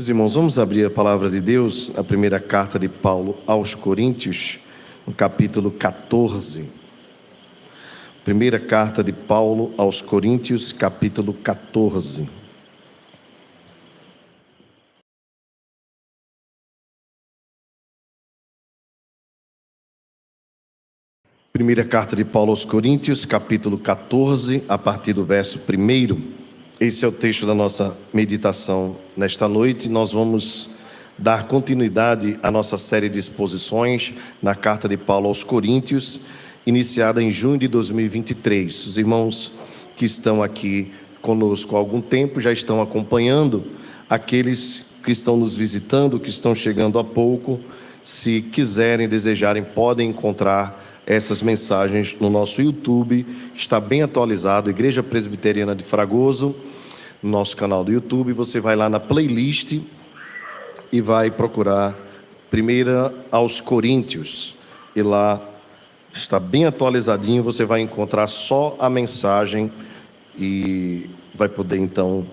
Meus irmãos, vamos abrir a palavra de Deus, a primeira carta de Paulo aos Coríntios, no capítulo 14. Primeira carta de Paulo aos Coríntios, capítulo 14. Primeira carta de Paulo aos Coríntios, capítulo 14, a partir do verso 1. Esse é o texto da nossa meditação nesta noite. Nós vamos dar continuidade à nossa série de exposições na carta de Paulo aos Coríntios, iniciada em junho de 2023. Os irmãos que estão aqui conosco há algum tempo já estão acompanhando. Aqueles que estão nos visitando, que estão chegando há pouco, se quiserem, desejarem, podem encontrar essas mensagens no nosso YouTube. Está bem atualizado, Igreja Presbiteriana de Fragoso, no nosso canal do YouTube. Você vai lá na playlist e vai procurar Primeira aos Coríntios, e lá está bem atualizadinho. Você vai encontrar só a mensagem e vai poder então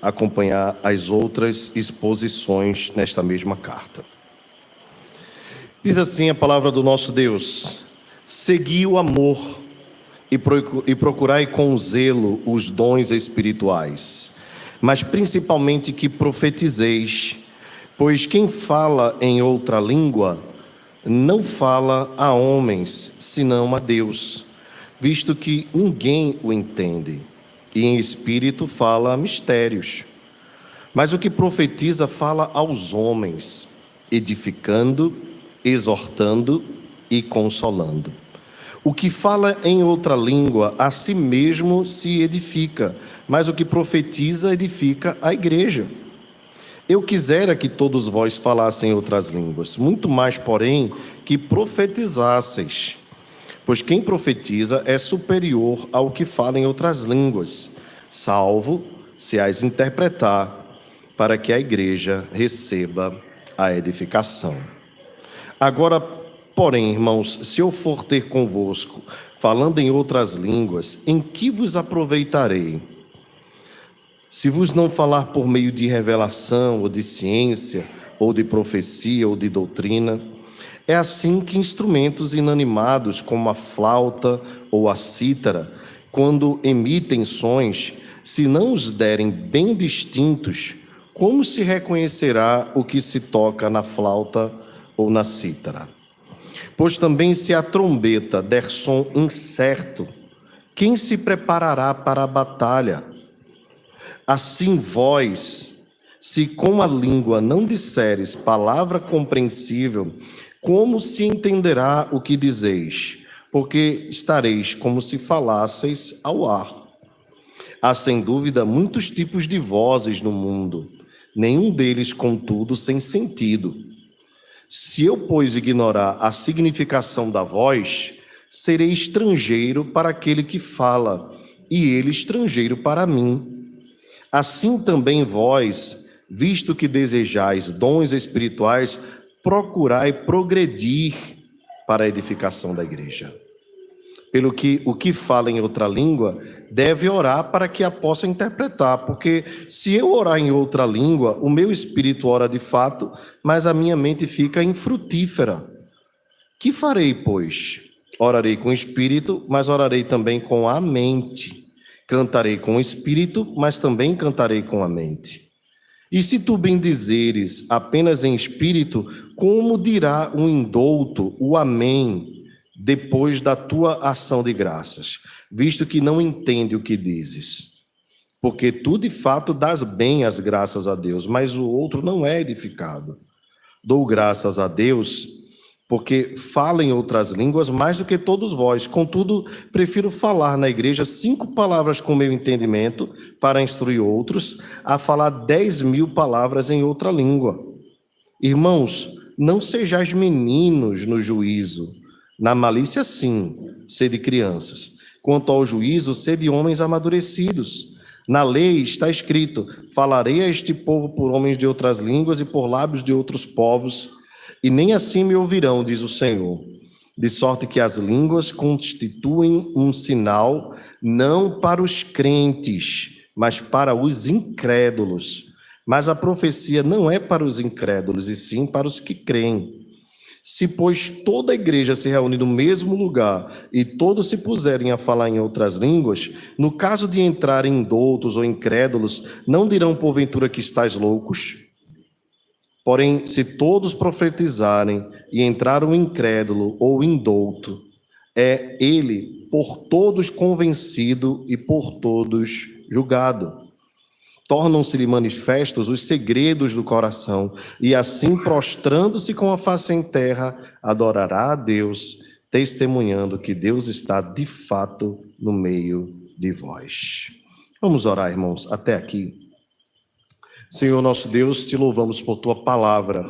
acompanhar as outras exposições nesta mesma carta. Diz assim a palavra do nosso Deus: segui o amor e procurai com zelo os dons espirituais, mas principalmente que profetizeis, pois quem fala em outra língua não fala a homens, senão a Deus, visto que ninguém o entende, e em espírito fala a mistérios. Mas o que profetiza fala aos homens, edificando, exortando e consolando. O que fala em outra língua a si mesmo se edifica, mas o que profetiza edifica a igreja. Eu quisera que todos vós falassem outras línguas, muito mais, porém, que profetizasseis. Pois quem profetiza é superior ao que fala em outras línguas, salvo se as interpretar, para que a igreja receba a edificação. Agora, porém, irmãos, se eu for ter convosco, falando em outras línguas, em que vos aproveitarei? Se vos não falar por meio de revelação, ou de ciência, ou de profecia, ou de doutrina, é assim que instrumentos inanimados, como a flauta ou a cítara, quando emitem sons, se não os derem bem distintos, como se reconhecerá o que se toca na flauta ou na cítara? Pois também se a trombeta der som incerto, quem se preparará para a batalha? Assim vós, se com a língua não disseres palavra compreensível, como se entenderá o que dizeis? Porque estareis como se falasseis ao ar. Há sem dúvida muitos tipos de vozes no mundo, nenhum deles, contudo, sem sentido. Se eu, pois, ignorar a significação da voz, serei estrangeiro para aquele que fala, e ele estrangeiro para mim. Assim também vós, visto que desejais dons espirituais, procurai progredir para a edificação da igreja. Pelo que o que fala em outra língua deve orar para que a possa interpretar, porque se eu orar em outra língua, o meu espírito ora de fato, mas a minha mente fica infrutífera. Que farei, pois? Orarei com o espírito, mas orarei também com a mente. Cantarei com o espírito, mas também cantarei com a mente. E se tu bendizeres apenas em espírito, como dirá um indouto o amém depois da tua ação de graças, visto que não entende o que dizes? Porque tu de fato dás bem as graças a Deus, mas o outro não é edificado. Dou graças a Deus, porque falo em outras línguas mais do que todos vós. Contudo, prefiro falar na igreja 5 palavras com meu entendimento para instruir outros, a falar 10.000 palavras em outra língua. Irmãos, não sejais meninos no juízo. Na malícia, sim, sede crianças. Quanto ao juízo, sede homens amadurecidos. Na lei está escrito: falarei a este povo por homens de outras línguas e por lábios de outros povos, e nem assim me ouvirão, diz o Senhor. De sorte que as línguas constituem um sinal, não para os crentes, mas para os incrédulos, Mas a profecia não é para os incrédulos, e sim para os que creem. Se, pois, toda a igreja se reúne no mesmo lugar e todos se puserem a falar em outras línguas, no caso de entrarem indoutos ou incrédulos, não dirão porventura que estáis loucos? Porém, se todos profetizarem e entrar um incrédulo ou indouto, é ele por todos convencido e por todos julgado. Tornam-se-lhe manifestos os segredos do coração, e assim, prostrando-se com a face em terra, adorará a Deus, testemunhando que Deus está de fato no meio de vós. Vamos orar, irmãos, até aqui. Senhor nosso Deus, te louvamos por tua palavra,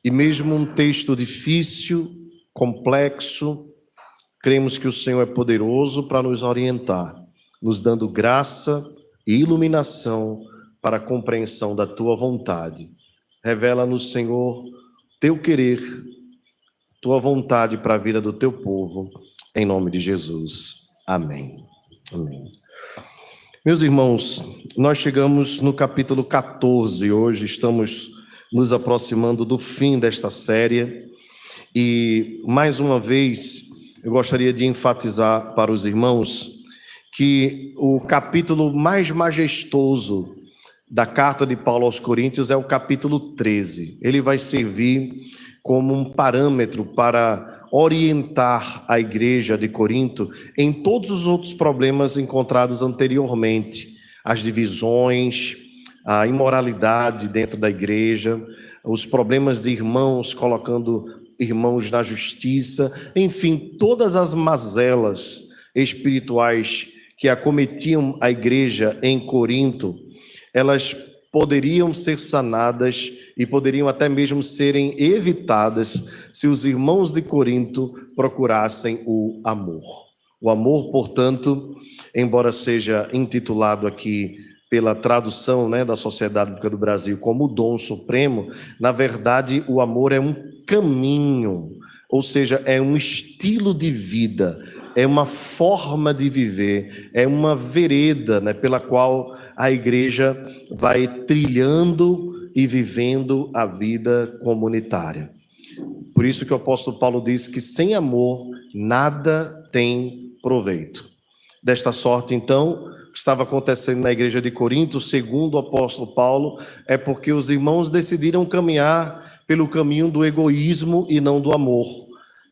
e mesmo um texto difícil, complexo, cremos que o Senhor é poderoso para nos orientar, nos dando graça e iluminação para a compreensão da tua vontade. Revela-nos, Senhor, teu querer, tua vontade para a vida do teu povo, em nome de Jesus. Amém. Amém. Meus irmãos, nós chegamos no capítulo 14, hoje estamos nos aproximando do fim desta série, e mais uma vez eu gostaria de enfatizar para os irmãos que o capítulo mais majestoso da carta de Paulo aos Coríntios é o capítulo 13. Ele vai servir como um parâmetro para orientar a igreja de Corinto em todos os outros problemas encontrados anteriormente, as divisões, a imoralidade dentro da igreja, os problemas de irmãos colocando irmãos na justiça, enfim, todas as mazelas espirituais que acometiam a igreja em Corinto, elas poderiam ser sanadas e poderiam até mesmo serem evitadas se os irmãos de Corinto procurassem o amor. O amor, portanto, embora seja intitulado aqui pela tradução, da Sociedade Bíblica do Brasil como o dom supremo, na verdade o amor é um caminho, ou seja, é um estilo de vida, é uma forma de viver, é uma vereda, pela qual a igreja vai trilhando e vivendo a vida comunitária. Por isso que o apóstolo Paulo diz que sem amor nada tem proveito. Desta sorte, então, o que estava acontecendo na igreja de Corinto, segundo o apóstolo Paulo, é porque os irmãos decidiram caminhar pelo caminho do egoísmo e não do amor,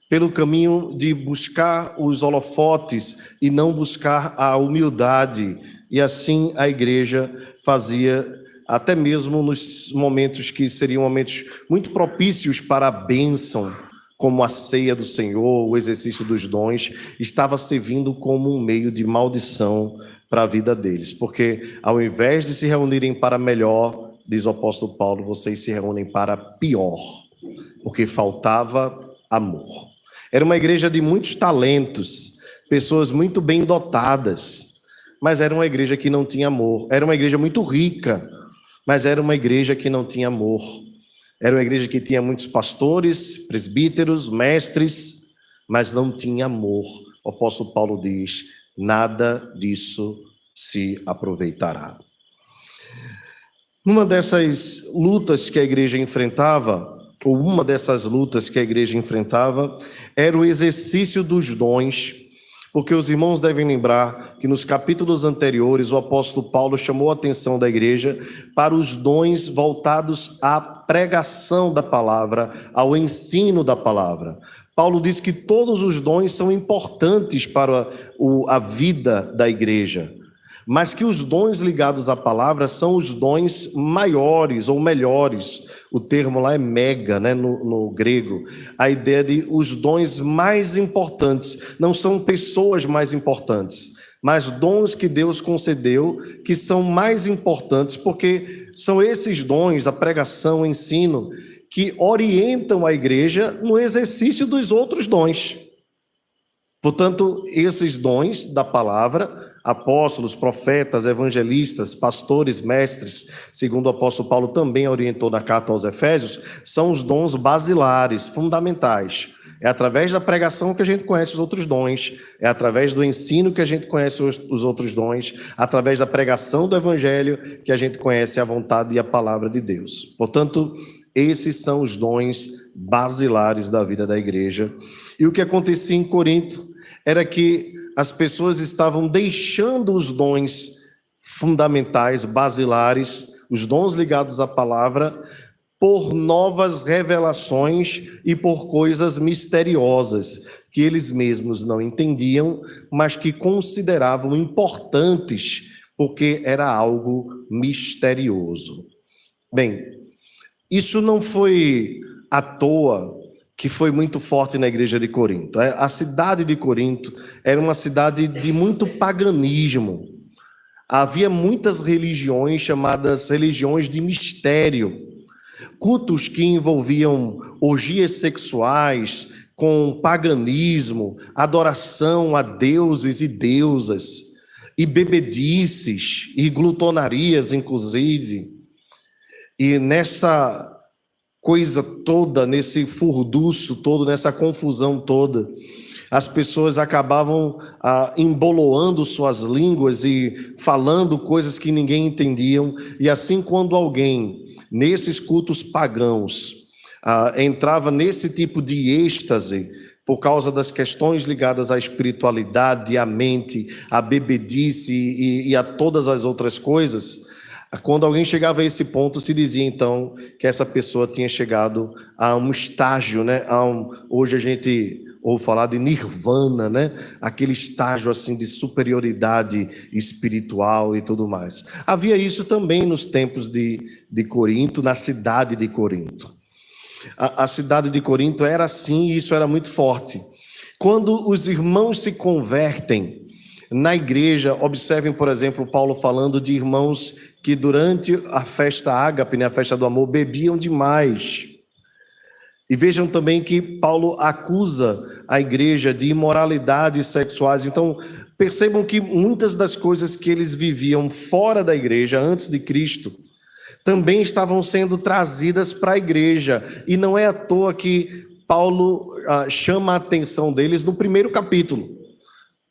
pelo caminho de buscar os holofotes e não buscar a humildade, e assim a igreja fazia, até mesmo nos momentos que seriam momentos muito propícios para a bênção, como a ceia do Senhor, o exercício dos dons, estava servindo como um meio de maldição para a vida deles, porque ao invés de se reunirem para melhor, diz o apóstolo Paulo, vocês se reúnem para pior, porque faltava amor. Era uma igreja de muitos talentos, pessoas muito bem dotadas, mas era uma igreja que não tinha amor. Era uma igreja muito rica, mas era uma igreja que não tinha amor. Era uma igreja que tinha muitos pastores, presbíteros, mestres, mas não tinha amor. O apóstolo Paulo diz, nada disso se aproveitará. Numa dessas lutas que a igreja enfrentava, ou uma dessas lutas que a igreja enfrentava, era o exercício dos dons, porque os irmãos devem lembrar que nos capítulos anteriores o apóstolo Paulo chamou a atenção da igreja para os dons voltados à pregação da palavra, ao ensino da palavra. Paulo diz que todos os dons são importantes para a vida da igreja, mas que os dons ligados à palavra são os dons maiores ou melhores. O termo lá é mega, no grego. A ideia de os dons mais importantes. Não são pessoas mais importantes, mas dons que Deus concedeu que são mais importantes, porque são esses dons, a pregação, o ensino, que orientam a igreja no exercício dos outros dons. Portanto, esses dons da palavra, apóstolos, profetas, evangelistas, pastores, mestres, segundo o apóstolo Paulo também orientou na carta aos Efésios, são os dons basilares, fundamentais. É através da pregação que a gente conhece os outros dons, é através do ensino que a gente conhece os outros dons, através da pregação do Evangelho que a gente conhece a vontade e a palavra de Deus. Portanto, esses são os dons basilares da vida da igreja. E o que acontecia em Corinto era que as pessoas estavam deixando os dons fundamentais, basilares, os dons ligados à palavra, por novas revelações e por coisas misteriosas que eles mesmos não entendiam, mas que consideravam importantes porque era algo misterioso. Bem, isso não foi à toa que foi muito forte na igreja de Corinto. A cidade de Corinto era uma cidade de muito paganismo. Havia muitas religiões chamadas religiões de mistério, cultos que envolviam orgias sexuais, com paganismo, adoração a deuses e deusas, e bebedices, e glutonarias, inclusive. E nessa coisa toda, nesse furdunço todo, nessa confusão toda, as pessoas acabavam emboloando suas línguas e falando coisas que ninguém entendiam. E assim, quando alguém, nesses cultos pagãos, entrava nesse tipo de êxtase, por causa das questões ligadas à espiritualidade, à mente, à bebedice e a todas as outras coisas, quando alguém chegava a esse ponto, se dizia então que essa pessoa tinha chegado a um estágio, né? Hoje a gente ouve falar de nirvana, né? Aquele estágio assim de superioridade espiritual e tudo mais. Havia isso também nos tempos de Corinto, na cidade de Corinto. A cidade de Corinto era assim e isso era muito forte. Quando os irmãos se convertem na igreja, observem, por exemplo, Paulo falando de irmãos que durante a festa ágape, né, a festa do amor, bebiam demais. E vejam também que Paulo acusa a igreja de imoralidades sexuais. Então, percebam que muitas das coisas que eles viviam fora da igreja, antes de Cristo, também estavam sendo trazidas para a igreja. E não é à toa que Paulo chama a atenção deles no primeiro capítulo.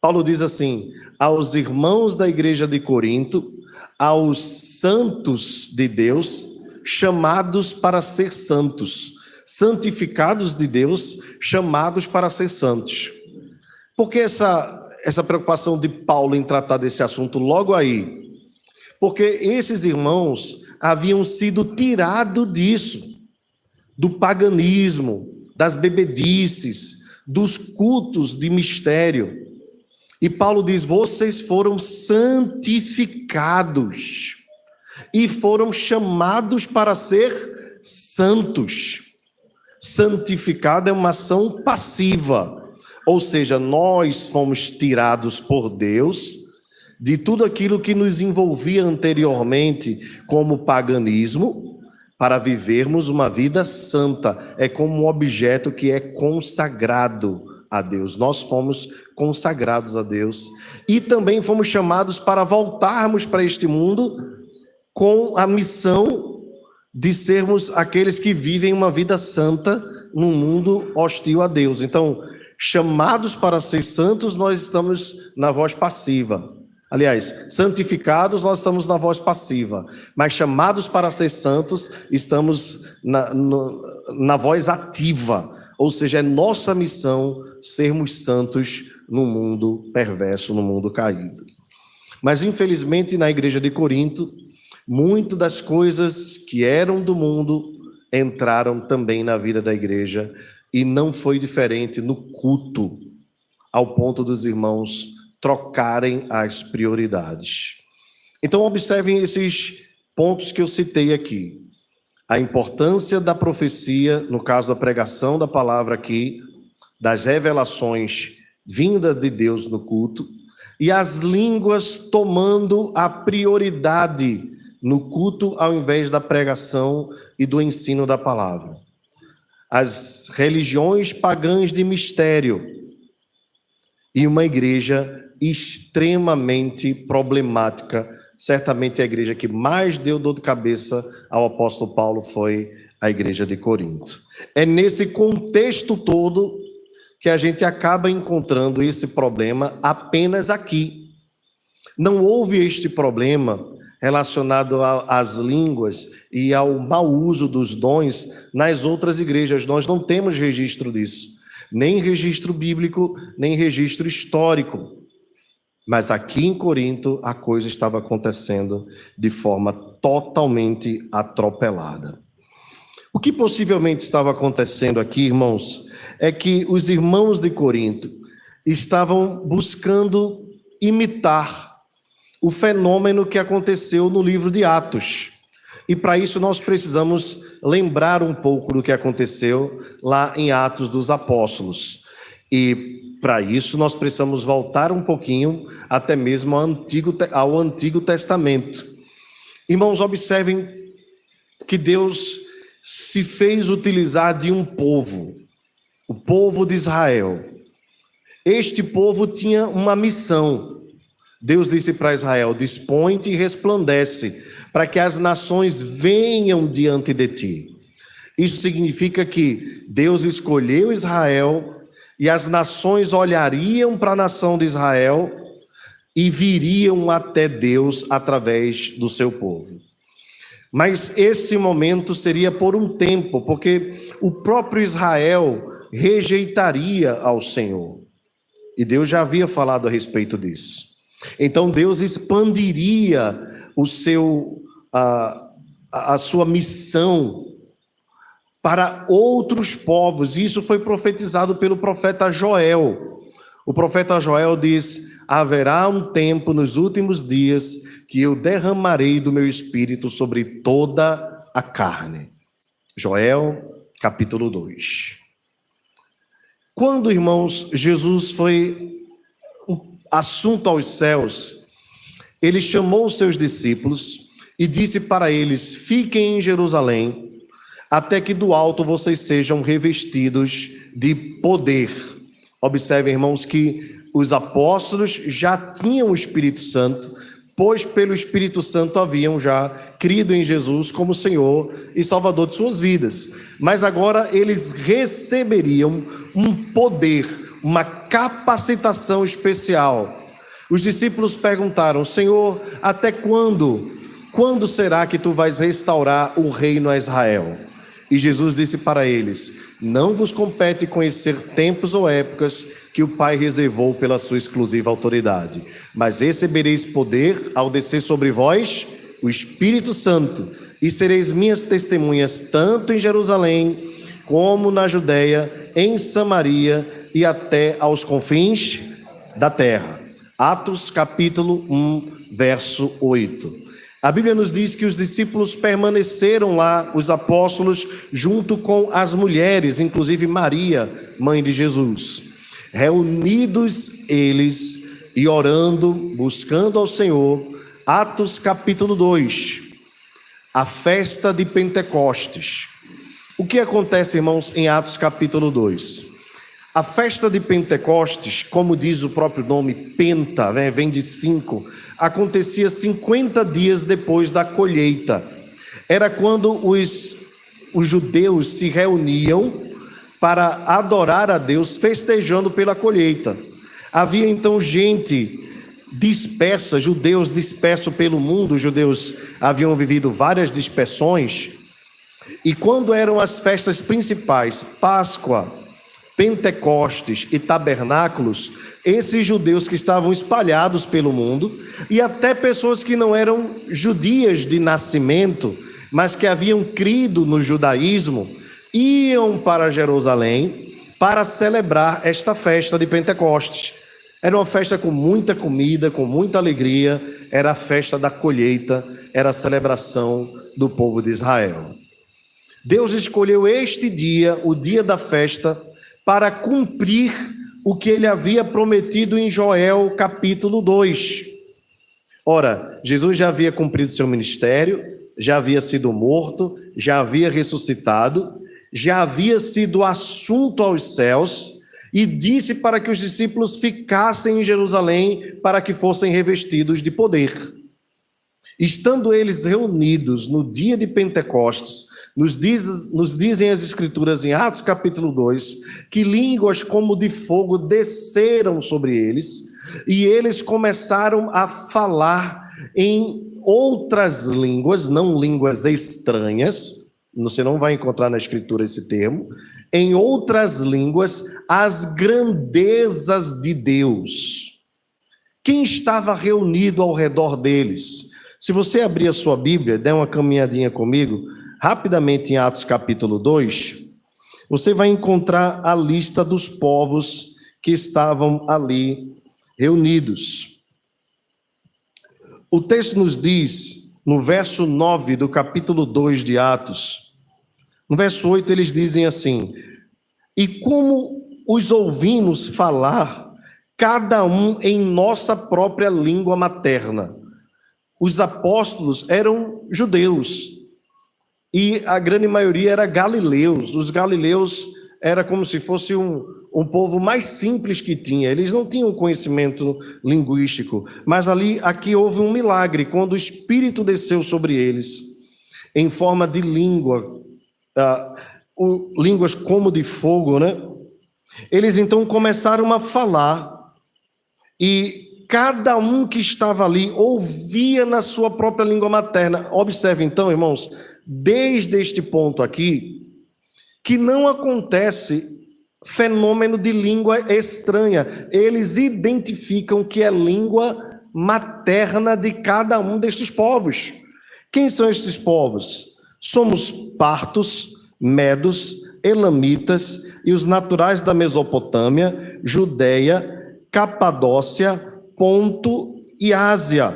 Paulo diz assim: aos irmãos da igreja de Corinto, aos santos de Deus, chamados para ser santos, santificados de Deus, chamados para ser santos. Por que essa preocupação de Paulo em tratar desse assunto logo aí? Porque esses irmãos haviam sido tirados disso, do paganismo, das bebedices, dos cultos de mistério. E Paulo diz: vocês foram santificados e foram chamados para ser santos. Santificado é uma ação passiva, ou seja, nós fomos tirados por Deus de tudo aquilo que nos envolvia anteriormente como paganismo, para vivermos uma vida santa. É como um objeto que é consagrado a Deus. Nós fomos consagrados a Deus e também fomos chamados para voltarmos para este mundo com a missão de sermos aqueles que vivem uma vida santa num mundo hostil a Deus. Então, chamados para ser santos, nós estamos na voz passiva. Aliás, santificados, nós estamos na voz passiva, mas chamados para ser santos, estamos na voz ativa. Ou seja, é nossa missão sermos santos no mundo perverso, no mundo caído. Mas, infelizmente, na igreja de Corinto, muitas das coisas que eram do mundo entraram também na vida da igreja, e não foi diferente no culto, ao ponto dos irmãos trocarem as prioridades. Então, observem esses pontos que eu citei aqui. A importância da profecia, no caso da pregação da palavra aqui, das revelações vindas de Deus no culto, e as línguas tomando a prioridade no culto ao invés da pregação e do ensino da palavra. As religiões pagãs de mistério e uma igreja extremamente problemática. Certamente a igreja que mais deu dor de cabeça ao apóstolo Paulo foi a igreja de Corinto. É nesse contexto todo que a gente acaba encontrando esse problema apenas aqui. Não houve este problema relacionado às línguas e ao mau uso dos dons nas outras igrejas. Nós não temos registro disso, nem registro bíblico, nem registro histórico. Mas aqui em Corinto a coisa estava acontecendo de forma totalmente atropelada. O que possivelmente estava acontecendo aqui, irmãos, é que os irmãos de Corinto estavam buscando imitar o fenômeno que aconteceu no livro de Atos. E para isso nós precisamos lembrar um pouco do que aconteceu lá em Atos dos Apóstolos. E para isso nós precisamos voltar um pouquinho até mesmo ao Antigo Testamento. Irmãos, observem que Deus se fez utilizar de um povo, o povo de Israel. Este povo tinha uma missão. Deus disse para Israel: dispõe-te e resplandece, para que as nações venham diante de ti. Isso significa que Deus escolheu Israel e as nações olhariam para a nação de Israel e viriam até Deus através do seu povo. Mas esse momento seria por um tempo, porque o próprio Israel rejeitaria ao Senhor. E Deus já havia falado a respeito disso. Então Deus expandiria a sua missão para outros povos. Isso foi profetizado pelo profeta Joel. O profeta Joel diz: haverá um tempo nos últimos dias que eu derramarei do meu espírito sobre toda a carne. Joel, capítulo 2. Quando, irmãos, Jesus foi assunto aos céus, ele chamou os seus discípulos e disse para eles: fiquem em Jerusalém, até que do alto vocês sejam revestidos de poder. Observem, irmãos, que os apóstolos já tinham o Espírito Santo, pois pelo Espírito Santo haviam já crido em Jesus como Senhor e Salvador de suas vidas. Mas agora eles receberiam um poder, uma capacitação especial. Os discípulos perguntaram: Senhor, até quando? Quando será que tu vais restaurar o reino a Israel? E Jesus disse para eles: não vos compete conhecer tempos ou épocas que o Pai reservou pela sua exclusiva autoridade, mas recebereis poder ao descer sobre vós o Espírito Santo, e sereis minhas testemunhas tanto em Jerusalém, como na Judeia, em Samaria e até aos confins da terra. Atos capítulo 1, verso 8. A Bíblia nos diz que os discípulos permaneceram lá, os apóstolos, junto com as mulheres, inclusive Maria, mãe de Jesus. Reunidos eles e orando, buscando ao Senhor. Atos capítulo 2, a festa de Pentecostes. O que acontece, irmãos, em Atos capítulo 2? A festa de Pentecostes, como diz o próprio nome, Penta, vem de 5, acontecia 50 dias depois da colheita. Era quando os judeus se reuniam para adorar a Deus, festejando pela colheita. Havia então gente dispersa, judeus dispersos pelo mundo. Os judeus haviam vivido várias dispersões, e quando eram as festas principais, Páscoa, Pentecostes e Tabernáculos, esses judeus que estavam espalhados pelo mundo, e até pessoas que não eram judias de nascimento, mas que haviam crido no judaísmo, iam para Jerusalém para celebrar esta festa de Pentecostes. Era uma festa com muita comida, com muita alegria, era a festa da colheita, era a celebração do povo de Israel. Deus escolheu este dia, o dia da festa, para cumprir o que ele havia prometido em Joel capítulo 2. Ora, Jesus já havia cumprido seu ministério, já havia sido morto, já havia ressuscitado, já havia sido assunto aos céus, e disse para que os discípulos ficassem em Jerusalém para que fossem revestidos de poder. Estando eles reunidos no dia de Pentecostes, nos dizem as Escrituras em Atos capítulo 2, que línguas como de fogo desceram sobre eles, e eles começaram a falar em outras línguas, não línguas estranhas, você não vai encontrar na Escritura esse termo, em outras línguas, as grandezas de Deus. Quem estava reunido ao redor deles? Se você abrir a sua Bíblia, der uma caminhadinha comigo, rapidamente em Atos capítulo 2, você vai encontrar a lista dos povos que estavam ali reunidos. O texto nos diz, no verso 9 do capítulo 2 de Atos, no verso 8 eles dizem assim: e como os ouvimos falar, cada um em nossa própria língua materna. Os apóstolos eram judeus, e a grande maioria era galileus. Os galileus era como se fosse um povo mais simples que tinha. Eles não tinham conhecimento linguístico, mas aqui houve um milagre, quando o Espírito desceu sobre eles, em forma de língua, línguas como de fogo, né? Eles então começaram a falar, e cada um que estava ali ouvia na sua própria língua materna. Observe então, irmãos, desde este ponto aqui, que não acontece fenômeno de língua estranha. Eles identificam que é língua materna de cada um destes povos. Quem são estes povos? Somos partos, medos, elamitas e os naturais da Mesopotâmia, Judeia, Capadócia, Ponto e Ásia,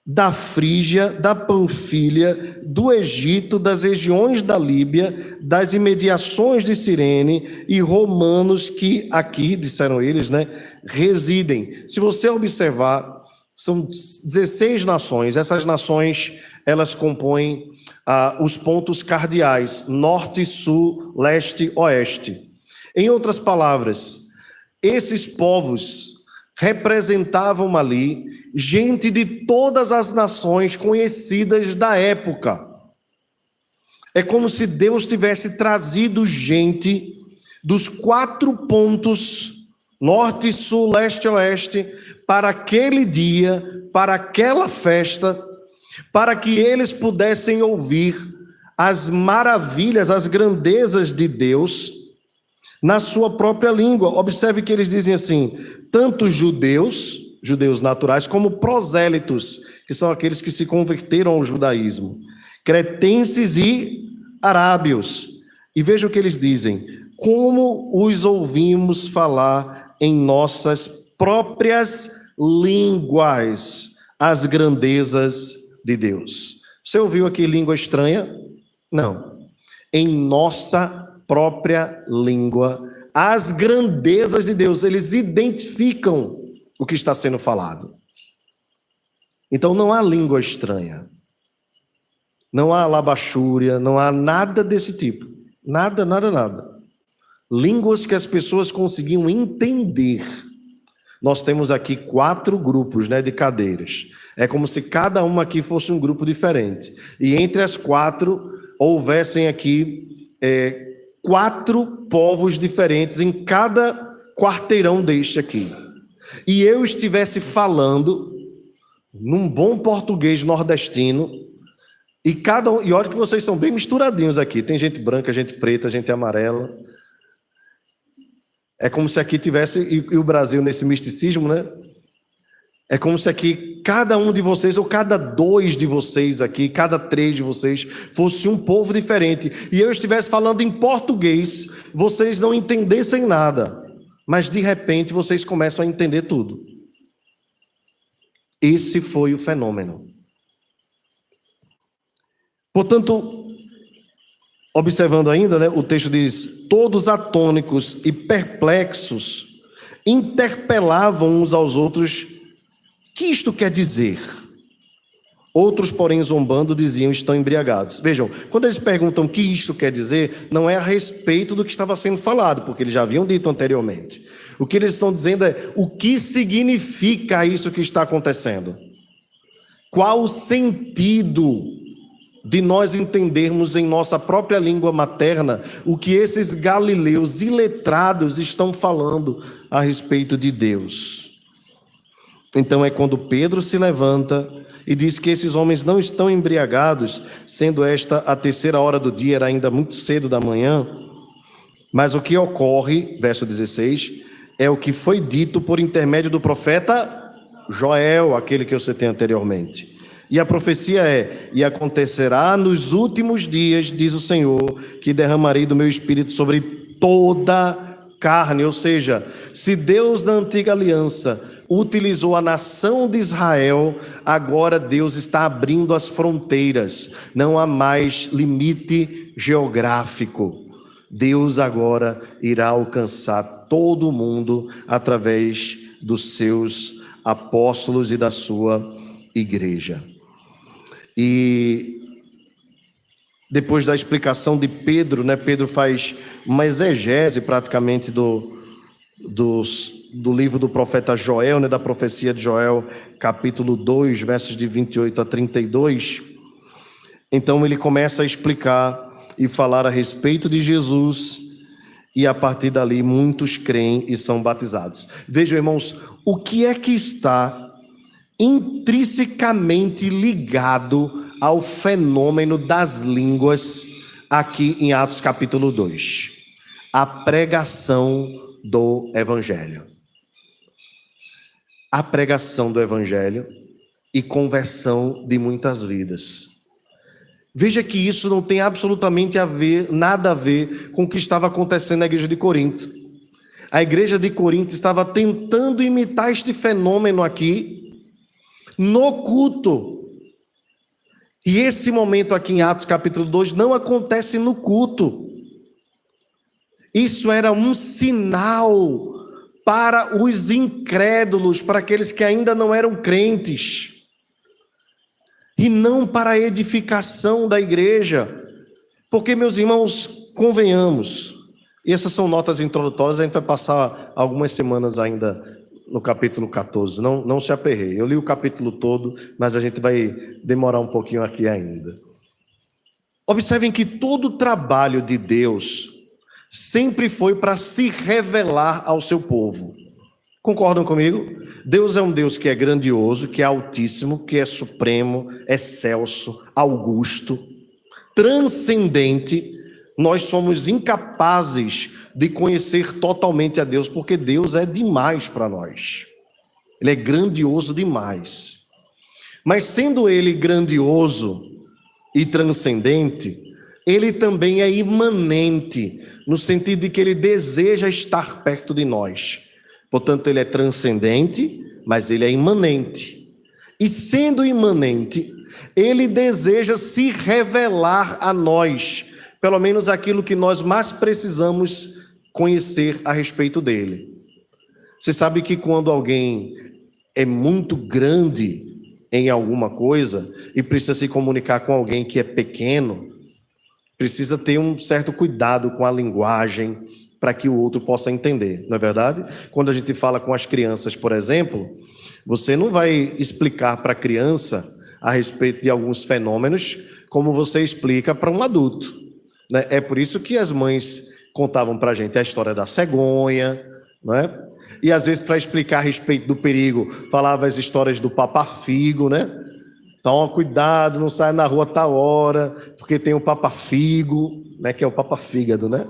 da Frígia, da Panfilha, do Egito, das regiões da Líbia, das imediações de Cirene e romanos que aqui, disseram eles, né, residem. Se você observar, são 16 nações. Essas nações, elas compõem os pontos cardeais, norte, sul, leste, oeste. Em outras palavras, esses povos representavam ali gente de todas as nações conhecidas da época. É como se Deus tivesse trazido gente dos 4 pontos, norte, sul, leste, oeste, para aquele dia, para aquela festa, para que eles pudessem ouvir as maravilhas, as grandezas de Deus na sua própria língua. Observe que eles dizem assim: tanto judeus naturais, como prosélitos, que são aqueles que se converteram ao judaísmo, cretenses e arábios. E veja o que eles dizem: como os ouvimos falar em nossas próprias línguas as grandezas de Deus. Você ouviu aqui língua estranha? Não. Em nossa própria língua, as grandezas de Deus. Eles identificam o que está sendo falado. Então não há língua estranha. Não há labachúria, não há nada desse tipo. Nada. Línguas que as pessoas conseguiam entender. Nós temos aqui 4 grupos, né, de cadeiras. É como se cada uma aqui fosse um grupo diferente. E entre as 4, houvessem aqui 4 povos diferentes em cada quarteirão deste aqui. E eu estivesse falando num bom português nordestino, e olha que vocês são bem misturadinhos aqui. Tem gente branca, gente preta, gente amarela. É como se aqui tivesse, e o Brasil nesse misticismo, né? É como se aqui cada um de vocês, ou cada 2 de vocês aqui, cada 3 de vocês, fosse um povo diferente. E eu estivesse falando em português, vocês não entendessem nada. Mas de repente vocês começam a entender tudo. Esse foi o fenômeno. Portanto, observando ainda, né, o texto diz: todos atônicos e perplexos interpelavam uns aos outros: que isto quer dizer? Outros, porém, zombando, diziam: estão embriagados. Vejam, quando eles perguntam o que isto quer dizer, não é a respeito do que estava sendo falado, porque eles já haviam dito anteriormente. O que eles estão dizendo é: o que significa isso que está acontecendo? Qual o sentido de nós entendermos em nossa própria língua materna o que esses galileus iletrados estão falando a respeito de Deus? Então é quando Pedro se levanta e diz que esses homens não estão embriagados, sendo esta a 3ª hora do dia, era ainda muito cedo da manhã. Mas o que ocorre, verso 16, é o que foi dito por intermédio do profeta Joel, aquele que eu citei anteriormente. E a profecia é: e acontecerá nos últimos dias, diz o Senhor, que derramarei do meu espírito sobre toda carne. Ou seja, se Deus na antiga aliança utilizou a nação de Israel, agora Deus está abrindo as fronteiras, não há mais limite geográfico. Deus agora irá alcançar todo o mundo através dos seus apóstolos e da sua igreja. E depois da explicação de Pedro, Pedro faz uma exegese praticamente do livro do profeta Joel, da profecia de Joel, capítulo 2, versos de 28 a 32. Então ele começa a explicar e falar a respeito de Jesus, e a partir dali muitos creem e são batizados. Vejam, irmãos, o que é que está intrinsecamente ligado ao fenômeno das línguas aqui em Atos capítulo 2? A pregação do Evangelho. A pregação do Evangelho e conversão de muitas vidas. Veja que isso não tem absolutamente nada a ver com o que estava acontecendo na igreja de Corinto. A igreja de Corinto estava tentando imitar este fenômeno aqui no culto. E esse momento aqui em Atos capítulo 2 não acontece no culto. Isso era um sinal para os incrédulos, para aqueles que ainda não eram crentes, e não para a edificação da igreja. Porque, meus irmãos, convenhamos, e essas são notas introdutórias, a gente vai passar algumas semanas ainda no capítulo 14, não se aperreie. Eu li o capítulo todo, mas a gente vai demorar um pouquinho aqui ainda. Observem que todo o trabalho de Deus sempre foi para se revelar ao seu povo. Concordam comigo? Deus é um Deus que é grandioso, que é altíssimo, que é supremo, excelso, augusto, transcendente. Nós somos incapazes de conhecer totalmente a Deus, porque Deus é demais para nós. Ele é grandioso demais. Mas sendo Ele grandioso e transcendente, Ele também é imanente, no sentido de que Ele deseja estar perto de nós. Portanto, Ele é transcendente, mas Ele é imanente. E sendo imanente, Ele deseja se revelar a nós, pelo menos aquilo que nós mais precisamos conhecer a respeito dele. Você sabe que quando alguém é muito grande em alguma coisa e precisa se comunicar com alguém que é pequeno, precisa ter um certo cuidado com a linguagem para que o outro possa entender, não é verdade? Quando a gente fala com as crianças, por exemplo, você não vai explicar para a criança a respeito de alguns fenômenos como você explica para um adulto, né? É por isso que as mães contavam para a gente a história da cegonha, não é? E às vezes, para explicar a respeito do perigo, falava as histórias do papa-figo, né? Então, cuidado, não saia na rua a tal hora, porque tem o papa-figo, né? Que é o papa-fígado, né?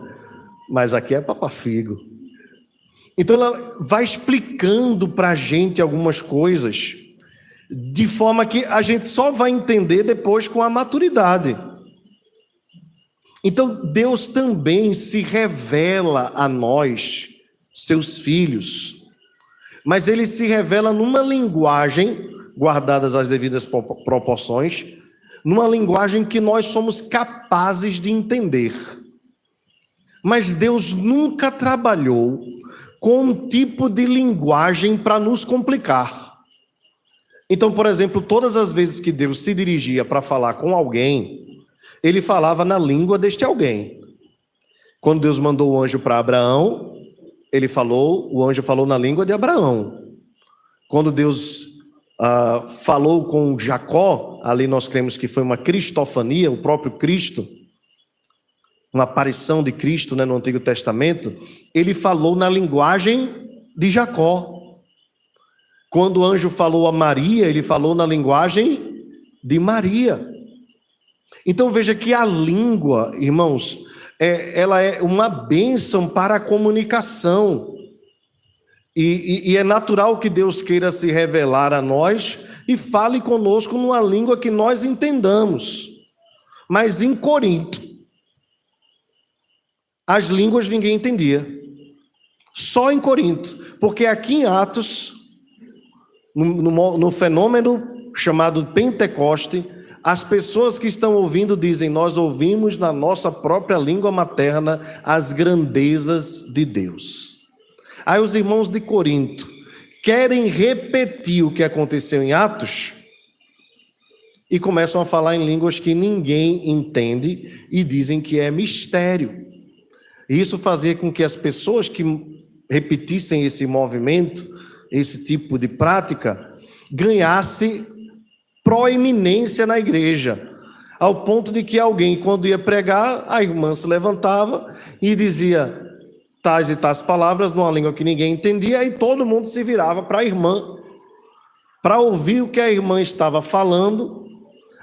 Mas aqui é papa-figo. Então, ela vai explicando para a gente algumas coisas, de forma que a gente só vai entender depois com a maturidade. Então, Deus também se revela a nós, seus filhos, mas Ele se revela numa linguagem, guardadas as devidas proporções, numa linguagem que nós somos capazes de entender. Mas Deus nunca trabalhou com um tipo de linguagem para nos complicar. Então, por exemplo, todas as vezes que Deus se dirigia para falar com alguém, Ele falava na língua deste alguém. Quando Deus mandou o anjo para Abraão, o anjo falou na língua de Abraão. Quando Deus falou com Jacó, ali nós cremos que foi uma cristofania, o próprio Cristo, uma aparição de Cristo, né, no Antigo Testamento, ele falou na linguagem de Jacó. Quando o anjo falou a Maria, ele falou na linguagem de Maria. Então veja que a língua, irmãos, ela é uma bênção para a comunicação. E é natural que Deus queira se revelar a nós e fale conosco numa língua que nós entendamos. Mas em Corinto, as línguas ninguém entendia. Só em Corinto. Porque aqui em Atos, no fenômeno chamado Pentecoste, as pessoas que estão ouvindo dizem: nós ouvimos na nossa própria língua materna as grandezas de Deus. Aí os irmãos de Corinto querem repetir o que aconteceu em Atos e começam a falar em línguas que ninguém entende e dizem que é mistério. E isso fazia com que as pessoas que repetissem esse movimento, esse tipo de prática, ganhasse proeminência na igreja, ao ponto de que alguém, quando ia pregar, a irmã se levantava e dizia tais e tais palavras numa língua que ninguém entendia, e todo mundo se virava para a irmã, para ouvir o que a irmã estava falando,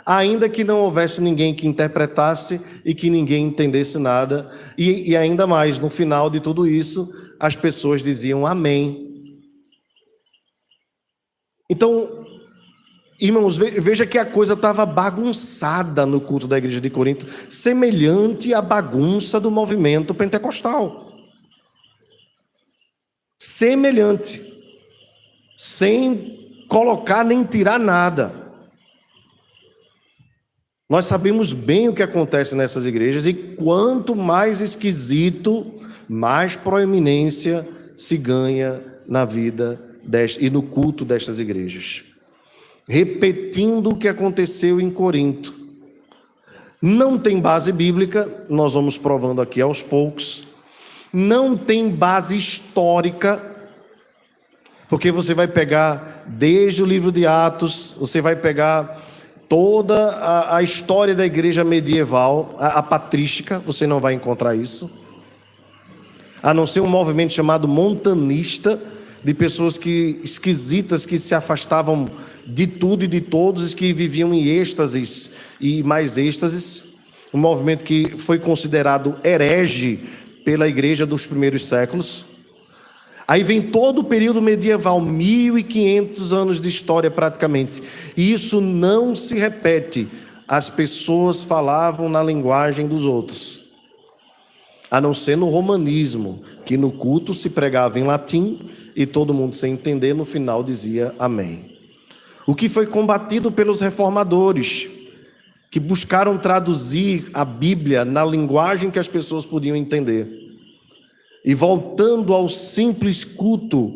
ainda que não houvesse ninguém que interpretasse e que ninguém entendesse nada, e ainda mais, no final de tudo isso, as pessoas diziam amém. Então, irmãos, veja que a coisa estava bagunçada no culto da igreja de Corinto, semelhante à bagunça do movimento pentecostal. Semelhante, sem colocar nem tirar nada. Nós sabemos bem o que acontece nessas igrejas, e quanto mais esquisito, mais proeminência se ganha na vida e no culto destas igrejas. Repetindo o que aconteceu em Corinto. Não tem base bíblica, nós vamos provando aqui aos poucos. Não tem base histórica, porque você vai pegar desde o livro de Atos, você vai pegar toda a história da igreja medieval, a patrística, você não vai encontrar isso, a não ser um movimento chamado montanista, de pessoas esquisitas que se afastavam de tudo e de todos, que viviam em êxtases e mais êxtases, um movimento que foi considerado herege pela igreja dos primeiros séculos. Aí vem todo o período medieval, 1500 anos de história praticamente, e isso não se repete. As pessoas falavam na linguagem dos outros, a não ser no romanismo, que no culto se pregava em latim e todo mundo sem entender no final dizia amém. O que foi combatido pelos reformadores, que buscaram traduzir a Bíblia na linguagem que as pessoas podiam entender. E voltando ao simples culto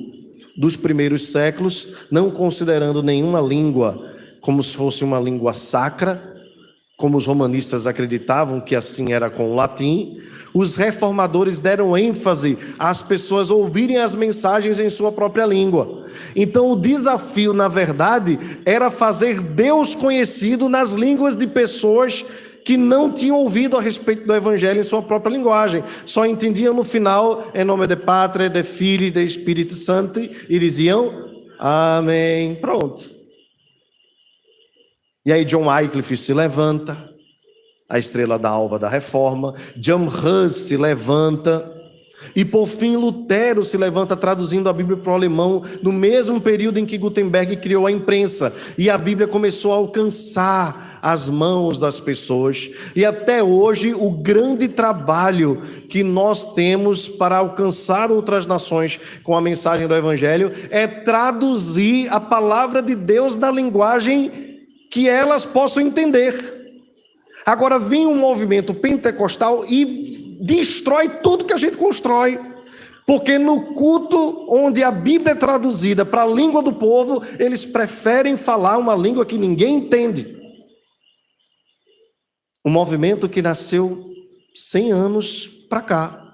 dos primeiros séculos, não considerando nenhuma língua como se fosse uma língua sacra, como os romanistas acreditavam que assim era com o latim, os reformadores deram ênfase às pessoas ouvirem as mensagens em sua própria língua. Então o desafio, na verdade, era fazer Deus conhecido nas línguas de pessoas que não tinham ouvido a respeito do Evangelho em sua própria linguagem. Só entendiam no final, em nome de Pátria, de Filho e de Espírito Santo, e diziam, amém, pronto. E aí John Wycliffe se levanta, a estrela da alva da reforma, John Hus se levanta, e por fim Lutero se levanta traduzindo a Bíblia para o alemão, no mesmo período em que Gutenberg criou a imprensa, e a Bíblia começou a alcançar as mãos das pessoas, e até hoje o grande trabalho que nós temos para alcançar outras nações com a mensagem do Evangelho é traduzir a palavra de Deus na linguagem que elas possam entender. Agora vem um movimento pentecostal e destrói tudo que a gente constrói, porque no culto onde a Bíblia é traduzida para a língua do povo, eles preferem falar uma língua que ninguém entende. Um movimento que nasceu 100 anos para cá,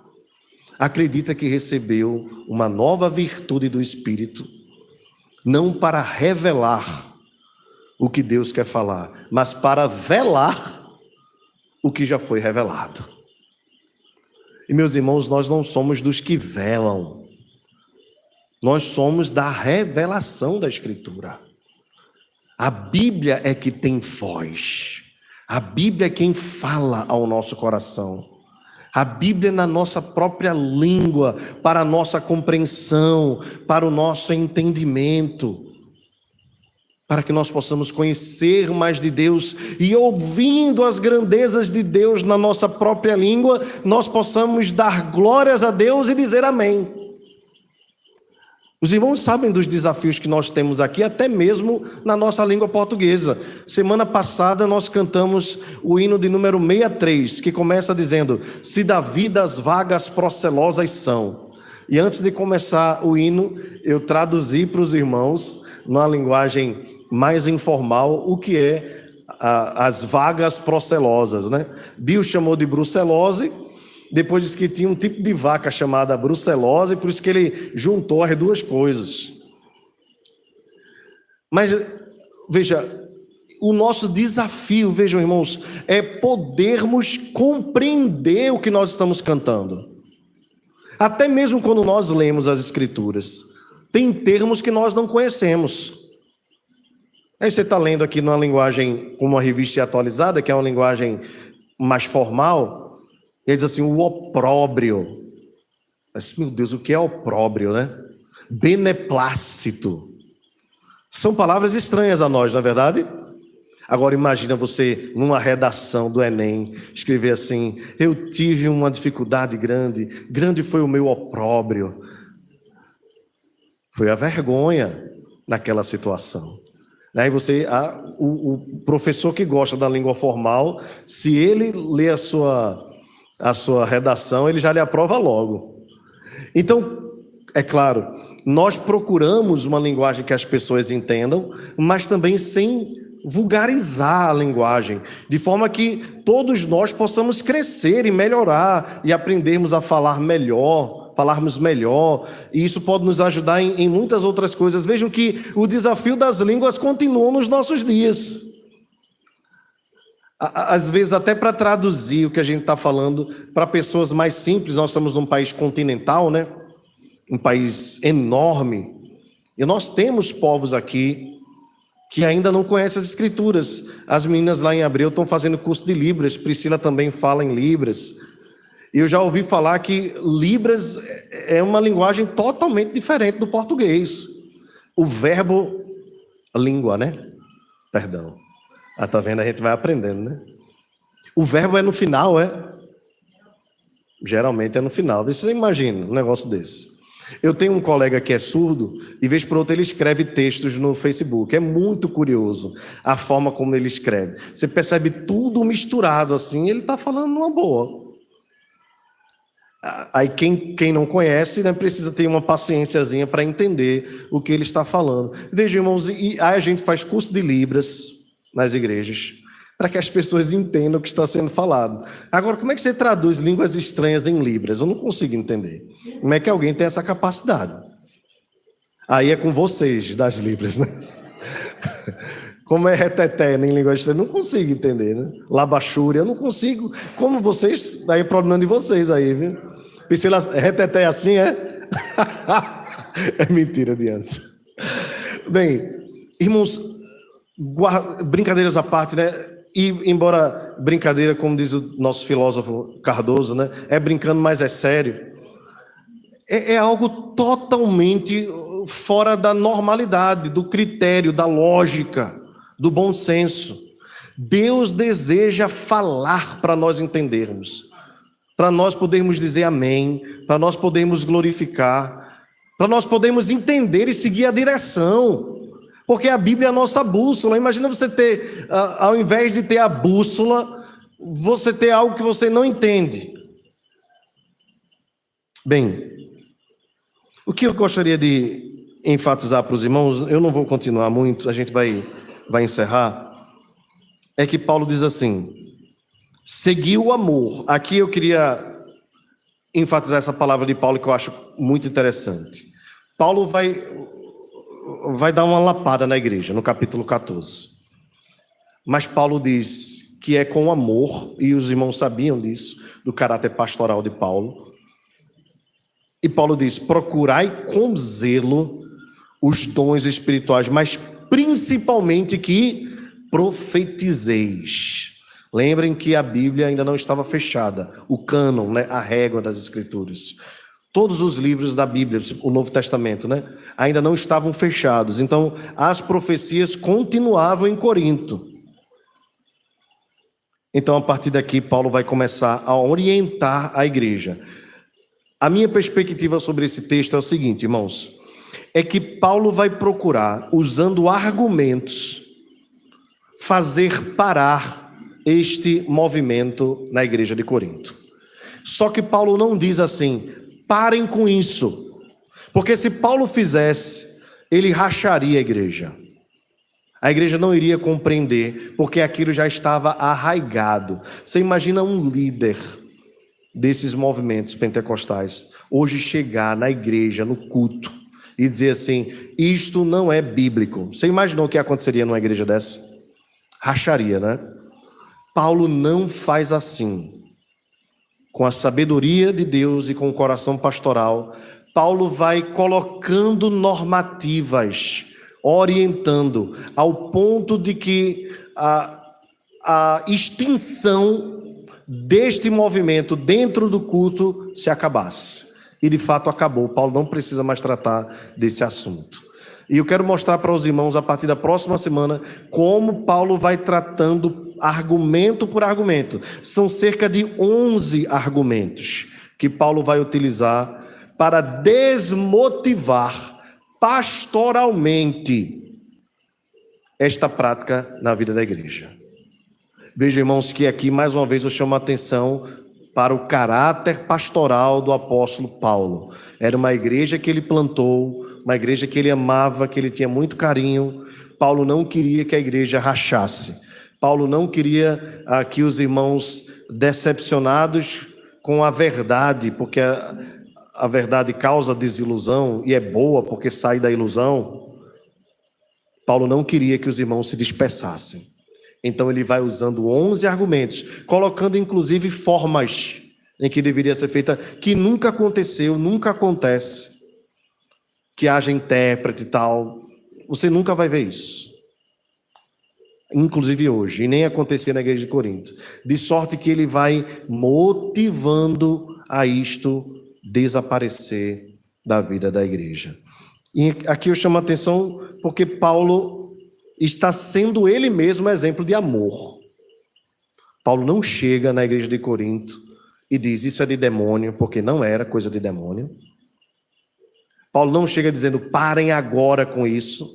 acredita que recebeu uma nova virtude do Espírito, não para revelar o que Deus quer falar, mas para velar o que já foi revelado. E meus irmãos, nós não somos dos que velam, nós somos da revelação da Escritura. A Bíblia é que tem voz, a Bíblia é quem fala ao nosso coração. A Bíblia é na nossa própria língua, para a nossa compreensão, para o nosso entendimento, para que nós possamos conhecer mais de Deus e, ouvindo as grandezas de Deus na nossa própria língua, nós possamos dar glórias a Deus e dizer amém. Os irmãos sabem dos desafios que nós temos aqui, até mesmo na nossa língua portuguesa. Semana passada nós cantamos o hino de número 63, que começa dizendo: se da vida as vagas procelosas são. E antes de começar o hino, eu traduzi para os irmãos, numa linguagem mais informal, o que é as vagas procelosas, né? Bill chamou de brucelose, depois disse que tinha um tipo de vaca chamada brucelose, por isso que ele juntou as duas coisas. Mas, veja, o nosso desafio, vejam irmãos, é podermos compreender o que nós estamos cantando. Até mesmo quando nós lemos as Escrituras, tem termos que nós não conhecemos. Aí você está lendo aqui numa linguagem, como uma revista atualizada, que é uma linguagem mais formal, e ele diz assim, o opróbrio. Mas, meu Deus, o que é opróbrio, né? Beneplácito. São palavras estranhas a nós, não é verdade? Agora imagina você, numa redação do Enem, escrever assim, eu tive uma dificuldade grande, grande foi o meu opróbrio. Foi a vergonha naquela situação. Aí você, o professor que gosta da língua formal, se ele lê a sua redação, ele já lhe aprova logo. Então, é claro, nós procuramos uma linguagem que as pessoas entendam, mas também sem vulgarizar a linguagem, de forma que todos nós possamos crescer e melhorar e aprendermos a falar melhor, falarmos melhor, e isso pode nos ajudar em muitas outras coisas. Vejam que o desafio das línguas continua nos nossos dias. Às vezes até para traduzir o que a gente está falando para pessoas mais simples, nós estamos num país continental, né? Um país enorme, e nós temos povos aqui que ainda não conhecem as Escrituras. As meninas lá em Abreu estão fazendo curso de Libras, Priscila também fala em Libras. Eu já ouvi falar que Libras é uma linguagem totalmente diferente do português. O verbo língua, né? Perdão. Tá vendo? A gente vai aprendendo, né? O verbo é no final, é? Geralmente é no final. Você imagina um negócio desse. Eu tenho um colega que é surdo e vez por outra ele escreve textos no Facebook. É muito curioso a forma como ele escreve. Você percebe tudo misturado assim, ele está falando numa boa. Aí quem não conhece, né, precisa ter uma paciênciazinha para entender o que ele está falando. Vejam, irmãos, e aí a gente faz curso de Libras nas igrejas, para que as pessoas entendam o que está sendo falado. Agora, como é que você traduz línguas estranhas em Libras? Eu não consigo entender. Como é que alguém tem essa capacidade? Aí é com vocês, das Libras, né? Como é reteté em língua estranha? Eu não consigo entender, né? Labachúria, eu não consigo. Como vocês, aí é problema de vocês aí, viu? Priscila, reteté assim, é? É mentira de antes. Bem, irmãos, brincadeiras à parte, né? E embora brincadeira, como diz o nosso filósofo Cardoso, né? É brincando, mas é sério. É algo totalmente fora da normalidade, do critério, da lógica, do bom senso. Deus deseja falar para nós entendermos, para nós podermos dizer amém, para nós podermos glorificar, para nós podermos entender e seguir a direção. Porque a Bíblia é a nossa bússola. Imagina você ter, ao invés de ter a bússola, você ter algo que você não entende. Bem, o que eu gostaria de enfatizar para os irmãos, eu não vou continuar muito, a gente vai encerrar, é que Paulo diz assim, seguir o amor. Aqui eu queria enfatizar essa palavra de Paulo que eu acho muito interessante. Paulo vai vai dar uma lapada na igreja, no capítulo 14. Mas Paulo diz que é com amor, e os irmãos sabiam disso, do caráter pastoral de Paulo. E Paulo diz: procurai com zelo os dons espirituais, mas principalmente que profetizeis. Lembrem que a Bíblia ainda não estava fechada, o cânon, né, a régua das Escrituras. Todos os livros da Bíblia, o Novo Testamento, né, ainda não estavam fechados. Então, as profecias continuavam em Corinto. Então, a partir daqui, Paulo vai começar a orientar a igreja. A minha perspectiva sobre esse texto é o seguinte, irmãos, é que Paulo vai procurar, usando argumentos, fazer parar este movimento na igreja de Corinto. Só que Paulo não diz assim: parem com isso, porque se Paulo fizesse, ele racharia a igreja. A igreja não iria compreender, porque aquilo já estava arraigado. Você imagina um líder desses movimentos pentecostais hoje chegar na igreja, no culto, e dizer assim: isto não é bíblico. Você imaginou o que aconteceria numa igreja dessa? Racharia, né? Paulo não faz assim. Com a sabedoria de Deus e com o coração pastoral, Paulo vai colocando normativas, orientando, ao ponto de que a extinção deste movimento dentro do culto se acabasse. E de fato acabou. Paulo não precisa mais tratar desse assunto. E eu quero mostrar para os irmãos, a partir da próxima semana, como Paulo vai tratando argumento por argumento. São cerca de 11 argumentos que Paulo vai utilizar para desmotivar pastoralmente esta prática na vida da igreja. Vejam, irmãos, que aqui mais uma vez eu chamo a atenção para o caráter pastoral do apóstolo Paulo. Era uma igreja que ele plantou, uma igreja que ele amava, que ele tinha muito carinho. Paulo não queria que a igreja rachasse. Paulo não queria que os irmãos decepcionados com a verdade, porque a verdade causa desilusão e é boa porque sai da ilusão. Paulo não queria que os irmãos se dispersassem. Então ele vai usando 11 argumentos, colocando inclusive formas em que deveria ser feita, que nunca aconteceu, nunca acontece, que haja intérprete e tal. Você nunca vai ver isso. Inclusive hoje, e nem acontecia na igreja de Corinto. De sorte que ele vai motivando a isto desaparecer da vida da igreja. E aqui eu chamo a atenção porque Paulo está sendo ele mesmo exemplo de amor. Paulo não chega na igreja de Corinto e diz: isso é de demônio, porque não era coisa de demônio. Paulo não chega dizendo: parem agora com isso.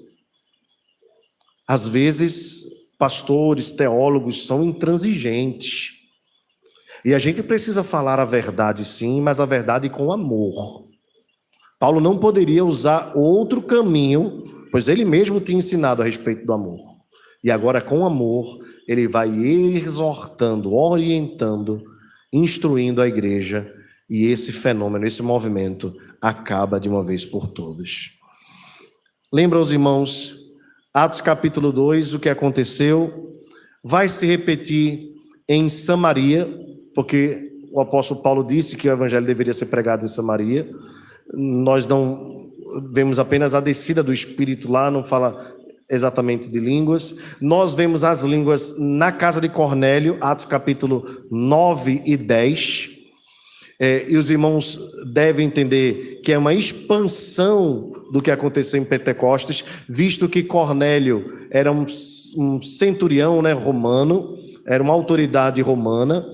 Às vezes, pastores, teólogos são intransigentes. E a gente precisa falar a verdade sim, mas a verdade com amor. Paulo não poderia usar outro caminho, pois ele mesmo tinha ensinado a respeito do amor. E agora, com amor, ele vai exortando, orientando, instruindo a igreja. E esse fenômeno, esse movimento, acaba de uma vez por todas. Lembra os irmãos, Atos capítulo 2, o que aconteceu? Vai se repetir em Samaria, porque o apóstolo Paulo disse que o evangelho deveria ser pregado em Samaria. Nós não vemos apenas a descida do Espírito lá, não fala exatamente de línguas. Nós vemos as línguas na casa de Cornélio, Atos capítulo 9 e 10. E os irmãos devem entender que é uma expansão do que aconteceu em Pentecostes, visto que Cornélio era um centurião, né, romano, era uma autoridade romana,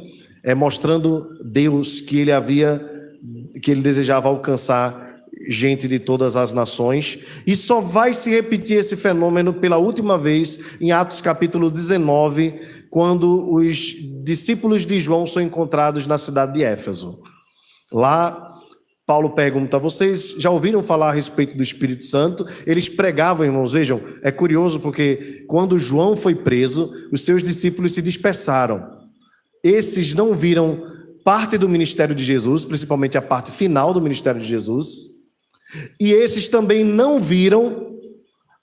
mostrando Deus que ele desejava alcançar gente de todas as nações. E só vai se repetir esse fenômeno pela última vez em Atos capítulo 19, quando os discípulos de João são encontrados na cidade de Éfeso. Lá, Paulo pergunta: vocês já ouviram falar a respeito do Espírito Santo? Eles pregavam, irmãos. Vejam, é curioso porque quando João foi preso, os seus discípulos se dispersaram. Esses não viram parte do ministério de Jesus, principalmente a parte final do ministério de Jesus, e esses também não viram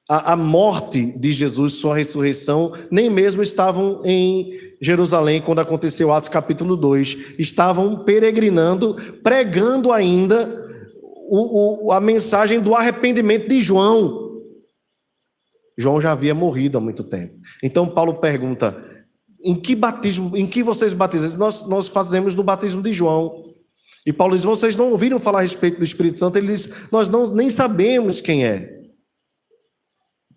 a morte de Jesus, sua ressurreição, nem mesmo estavam em Jerusalém quando aconteceu Atos capítulo 2. Estavam peregrinando, pregando ainda a mensagem do arrependimento de João. João já havia morrido há muito tempo. Então Paulo pergunta: em que vocês batizam? Nós fazemos no batismo de João. E Paulo diz: vocês não ouviram falar a respeito do Espírito Santo? Ele diz: nós nem sabemos quem é.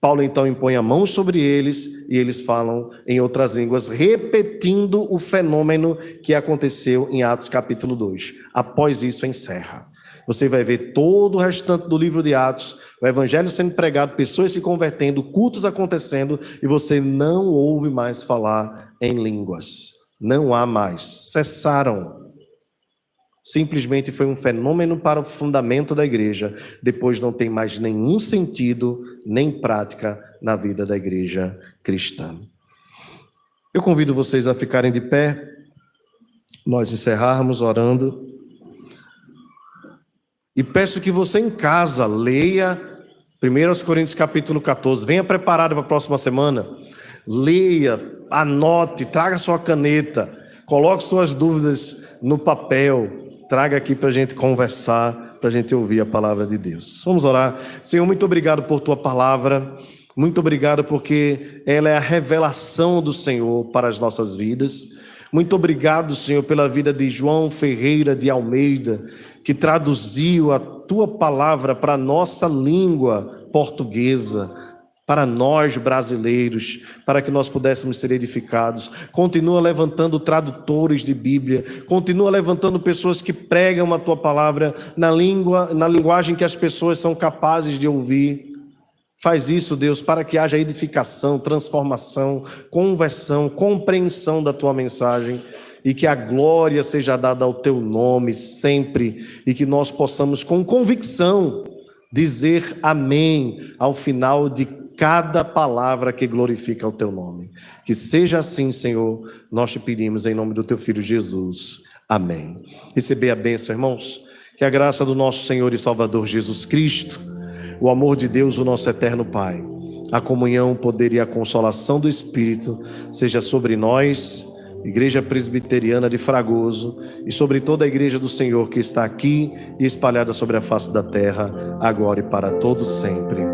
Paulo então impõe a mão sobre eles e eles falam em outras línguas, repetindo o fenômeno que aconteceu em Atos capítulo 2. Após isso encerra. Você vai ver todo o restante do livro de Atos, o evangelho sendo pregado, pessoas se convertendo, cultos acontecendo, e você não ouve mais falar em línguas. Não há mais. Cessaram. Simplesmente foi um fenômeno para o fundamento da igreja. Depois não tem mais nenhum sentido, nem prática na vida da igreja cristã. Eu convido vocês a ficarem de pé, nós encerrarmos orando. E peço que você em casa leia 1 Coríntios capítulo 14. Venha preparado para a próxima semana. Leia, anote, traga sua caneta, coloque suas dúvidas no papel. Traga aqui para a gente conversar, para a gente ouvir a palavra de Deus. Vamos orar. Senhor, muito obrigado por tua palavra. Muito obrigado porque ela é a revelação do Senhor para as nossas vidas. Muito obrigado, Senhor, pela vida de João Ferreira de Almeida, que traduziu a tua palavra para a nossa língua portuguesa, para nós brasileiros, para que nós pudéssemos ser edificados. Continua levantando tradutores de Bíblia, continua levantando pessoas que pregam a tua palavra na linguagem que as pessoas são capazes de ouvir. Faz isso, Deus, para que haja edificação, transformação, conversão, compreensão da tua mensagem, e que a glória seja dada ao teu nome sempre, e que nós possamos com convicção dizer amém ao final de cada palavra que glorifica o teu nome. Que seja assim, Senhor, nós te pedimos em nome do teu Filho Jesus. Amém. Receber a bênção, irmãos. Que a graça do nosso Senhor e Salvador Jesus Cristo, o amor de Deus, o nosso eterno Pai, a comunhão, o poder e a consolação do Espírito seja sobre nós, Igreja Presbiteriana de Fragoso, e sobre toda a Igreja do Senhor que está aqui e espalhada sobre a face da terra, agora e para todos sempre.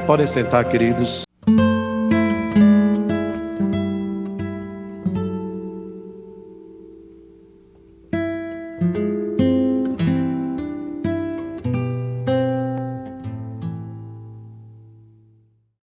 Podem sentar, queridos.